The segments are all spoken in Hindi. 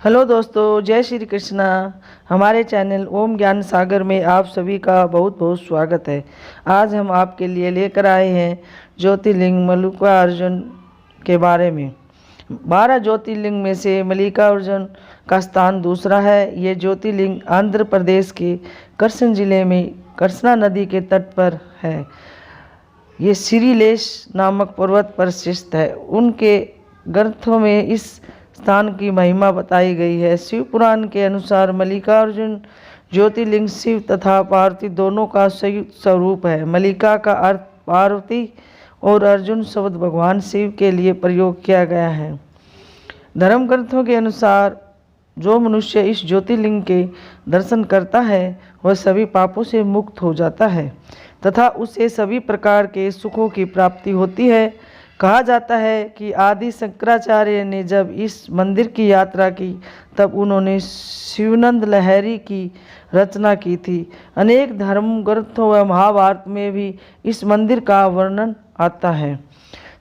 हेलो दोस्तों, जय श्री कृष्णा। हमारे चैनल ओम ज्ञान सागर में आप सभी का बहुत बहुत स्वागत है। आज हम आपके लिए लेकर आए हैं ज्योतिर्लिंग मल्लिकार्जुन के बारे में। 12 ज्योतिर्लिंग में से मल्लिकार्जुन का स्थान दूसरा है। ये ज्योतिर्लिंग आंध्र प्रदेश के कृष्ण जिले में कृष्णा नदी के तट पर है। ये श्रीलेश नामक पर्वत पर स्थित है। उनके ग्रंथों में इस स्थान की महिमा बताई गई है। शिव पुराण के अनुसार मल्लिकार्जुन ज्योतिर्लिंग शिव तथा पार्वती दोनों का संयुक्त स्वरूप है। मल्लिका का अर्थ पार्वती और अर्जुन शब्द भगवान शिव के लिए प्रयोग किया गया है। धर्म ग्रंथों के अनुसार जो मनुष्य इस ज्योतिर्लिंग के दर्शन करता है वह सभी पापों से मुक्त हो जाता है तथा उसे सभी प्रकार के सुखों की प्राप्ति होती है। कहा जाता है कि आदि शंकराचार्य ने जब इस मंदिर की यात्रा की तब उन्होंने शिवानंद लहरी की रचना की थी। अनेक धर्म ग्रंथों व महाभारत में भी इस मंदिर का वर्णन आता है।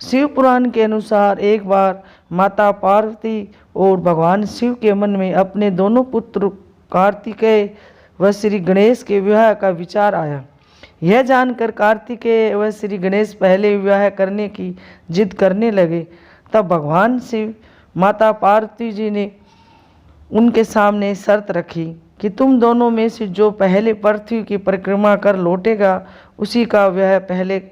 शिव पुराण के अनुसार एक बार माता पार्वती और भगवान शिव के मन में अपने दोनों पुत्र कार्तिकेय व श्री गणेश के विवाह का विचार आया। यह जानकर कार्तिकेय व श्री गणेश पहले विवाह करने की जिद करने लगे। तब भगवान शिव माता पार्वती जी ने उनके सामने शर्त रखी कि तुम दोनों में से जो पहले पृथ्वी की परिक्रमा कर लौटेगा उसी का विवाह पहले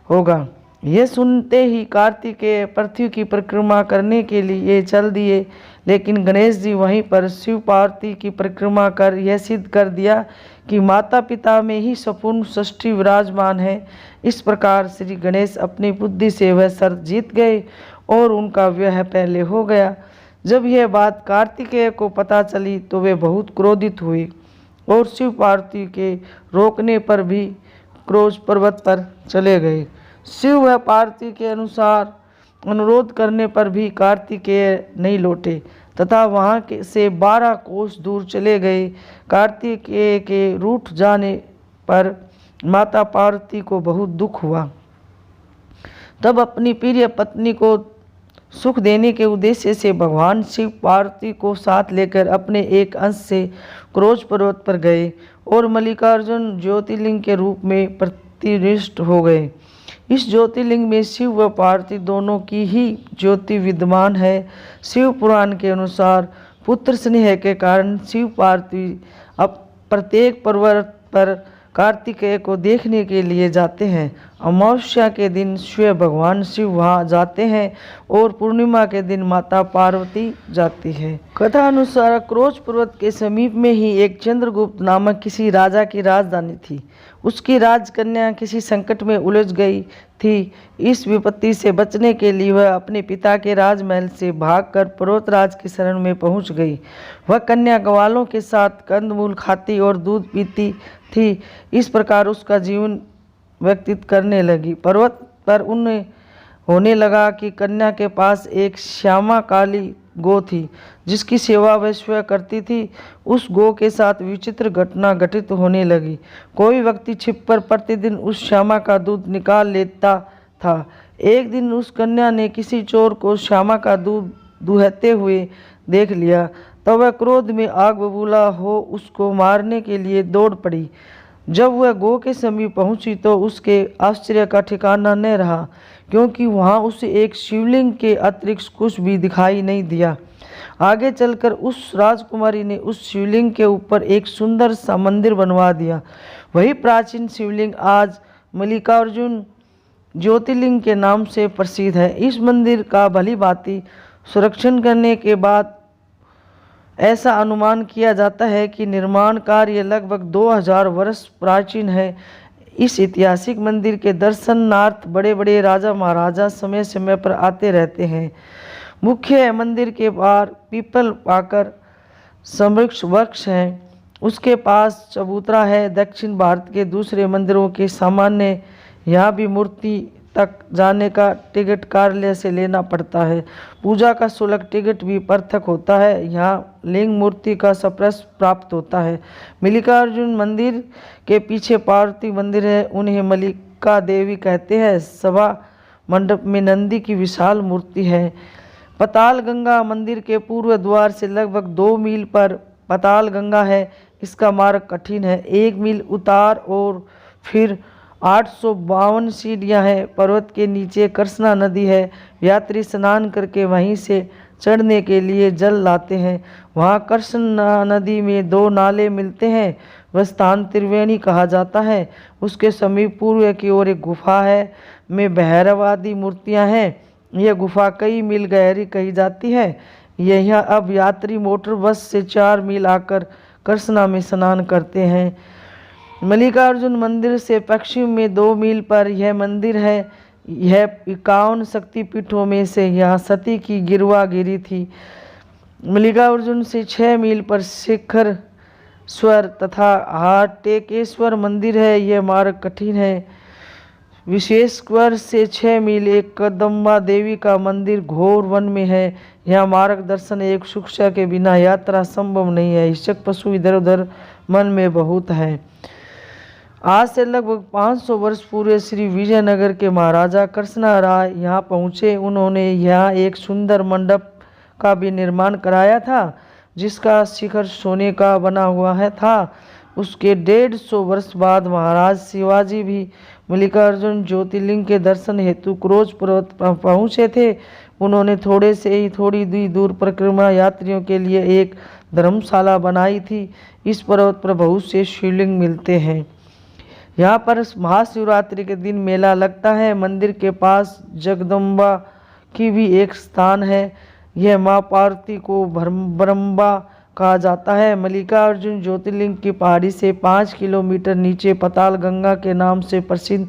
होगा। यह सुनते ही कार्तिकेय पृथ्वी की परिक्रमा करने के लिए चल दिए, लेकिन गणेश जी वहीं पर शिव पार्वती की परिक्रमा कर यह सिद्ध कर दिया कि माता पिता में ही संपूर्ण सृष्टि विराजमान है। इस प्रकार श्री गणेश अपनी बुद्धि से वह शर्त जीत गए और उनका विवाह पहले हो गया। जब यह बात कार्तिकेय को पता चली तो वे बहुत क्रोधित हुए और शिव पार्वती के रोकने पर भी क्रोध पर्वत पर चले गए। शिव व पार्वती के अनुसार अनुरोध करने पर भी कार्तिकेय नहीं लौटे तथा वहाँ से 12 कोस दूर चले गए। कार्तिकेय के रूठ जाने पर माता पार्वती को बहुत दुख हुआ। तब अपनी प्रिय पत्नी को सुख देने के उद्देश्य से भगवान शिव पार्वती को साथ लेकर अपने एक अंश से क्रोज पर्वत पर गए और मल्लिकार्जुन ज्योतिर्लिंग के रूप में प्रतिष्ठित हो गए। इस ज्योतिर्लिंग में शिव व पार्वती दोनों की ही ज्योति विद्यमान है। शिव पुराण के अनुसार पुत्र स्नेह के कारण शिव पार्वती अब प्रत्येक पर्वत पर कार्तिकेय को देखने के लिए जाते हैं। अमावस्या के दिन स्वयं भगवान शिव वहाँ जाते हैं और पूर्णिमा के दिन माता पार्वती जाती है। कथा अनुसार क्रोज पर्वत के समीप में ही एक चंद्रगुप्त नामक किसी राजा की राजधानी थी। उसकी राजकन्या किसी संकट में उलझ गई थी। इस विपत्ति से बचने के लिए वह अपने पिता के राजमहल से भागकर पर्वतराज की शरण में पहुंच गई। वह कन्या ग्वालों के साथ कंदमूल खाती और दूध पीती थी। इस प्रकार उसका जीवन व्यतीत करने लगी। पर्वत पर उन्हें होने लगा कि कन्या के पास एक श्यामा काली गौ थी जिसकी सेवा वह स्वयं करती थी। उस गौ के साथ विचित्र घटना घटित होने लगी। कोई व्यक्ति छिपकर प्रतिदिन उस श्यामा का दूध निकाल लेता था। एक दिन उस कन्या ने किसी चोर को श्यामा का दूध दुहते हुए देख लिया। तब वह क्रोध में आग बबूला हो उसको मारने के लिए दौड़ पड़ी। जब वह गौ के समीप पहुंची तो उसके आश्चर्य का ठिकाना न रहा, क्योंकि वहां उसे एक शिवलिंग के अतिरिक्त कुछ भी दिखाई नहीं दिया। आगे चलकर उस राजकुमारी ने उस शिवलिंग के ऊपर एक सुंदर सा मंदिर बनवा दिया। वही प्राचीन शिवलिंग आज मल्लिकार्जुन ज्योतिर्लिंग के नाम से प्रसिद्ध है। इस मंदिर का भली भांति संरक्षण करने के बाद ऐसा अनुमान किया जाता है कि निर्माण कार्य लगभग 2000 वर्ष प्राचीन है। इस ऐतिहासिक मंदिर के दर्शनार्थ बड़े बड़े राजा महाराजा समय समय पर आते रहते हैं। मुख्य मंदिर के बाहर पीपल पाकर समृक्ष वृक्ष हैं। उसके पास चबूतरा है। दक्षिण भारत के दूसरे मंदिरों के सामान्य यहाँ भी मूर्ति तक जाने का टिकट कार्यालय से लेना पड़ता है। पूजा का शुल्क टिकट भी पृथक होता है। यहाँ लिंग मूर्ति का स्पर्श प्राप्त होता है। मल्लिकार्जुन मंदिर के पीछे पार्वती मंदिर है। उन्हें मल्लिका देवी कहते हैं। सभा मंडप में नंदी की विशाल मूर्ति है। पाताल गंगा मंदिर के पूर्व द्वार से लगभग 2 मील पर पाताल गंगा है। इसका मार्ग कठिन है, 1 मील उतार और फिर 852 सीढ़ियाँ हैं। पर्वत के नीचे कृष्णा नदी है। यात्री स्नान करके वहीं से चढ़ने के लिए जल लाते हैं। वहाँ कृष्णा नदी में 2 नाले मिलते हैं। वह स्थान त्रिवेणी कहा जाता है। उसके समीप पूर्व की ओर एक गुफा है में भैरवादी मूर्तियाँ हैं। यह गुफा कई मील गहरी कही जाती है। यहाँ अब यात्री मोटर बस से 4 मील आकर कृष्णा में स्नान करते हैं। मल्लिकार्जुन मंदिर से पश्चिम में 2 मील पर यह मंदिर है। यह 51 शक्तिपीठों में से यहाँ सती की गिरवागिरी थी। मल्लिकार्जुन से 6 मील पर शिखर स्वर तथा हाटेकेश्वर मंदिर है। यह मार्ग कठिन है। विशेषकर से 6 मील एक कदम्बा देवी का मंदिर घोर वन में है। यह मार्गदर्शन एक शिक्षा के बिना यात्रा संभव नहीं है। हिंसक पशु इधर उधर मन में बहुत है। आज से लगभग 500 वर्ष पूर्व श्री विजयनगर के महाराजा कृष्णा राय यहाँ पहुँचे। उन्होंने यहाँ एक सुंदर मंडप का भी निर्माण कराया था, जिसका शिखर सोने का बना हुआ था। उसके 150 वर्ष बाद महाराज शिवाजी भी मल्लिकार्जुन ज्योतिर्लिंग के दर्शन हेतु क्रोज पर्वत पहुँचे थे। उन्होंने थोड़ी दूर परिक्रमा यात्रियों के लिए एक धर्मशाला बनाई थी। इस पर्वत पर बहुत से शिवलिंग मिलते हैं। यहाँ पर महाशिवरात्रि के दिन मेला लगता है। मंदिर के पास जगदम्बा की भी एक स्थान है। यह माँ पार्वती को ब्रह्मा कहा जाता है। मल्लिकार्जुन ज्योतिर्लिंग की पहाड़ी से 5 किलोमीटर नीचे पाताल गंगा के नाम से प्रसिद्ध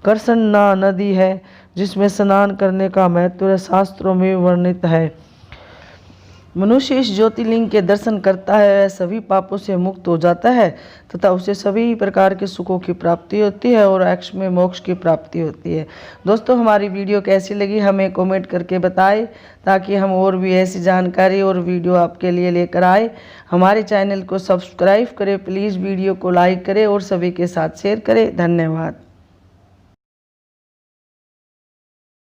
कृष्णा नदी है, जिसमें स्नान करने का महत्व शास्त्रों में वर्णित है। मनुष्य इस ज्योतिर्लिंग के दर्शन करता है, वह सभी पापों से मुक्त हो जाता है तथा उसे सभी प्रकार के सुखों की प्राप्ति होती है और एक्स में मोक्ष की प्राप्ति होती है। दोस्तों, हमारी वीडियो कैसी लगी हमें कमेंट करके बताएं, ताकि हम और भी ऐसी जानकारी और वीडियो आपके लिए लेकर आए। हमारे चैनल को सब्सक्राइब करें, प्लीज़ वीडियो को लाइक करें और सभी के साथ शेयर करें। धन्यवाद।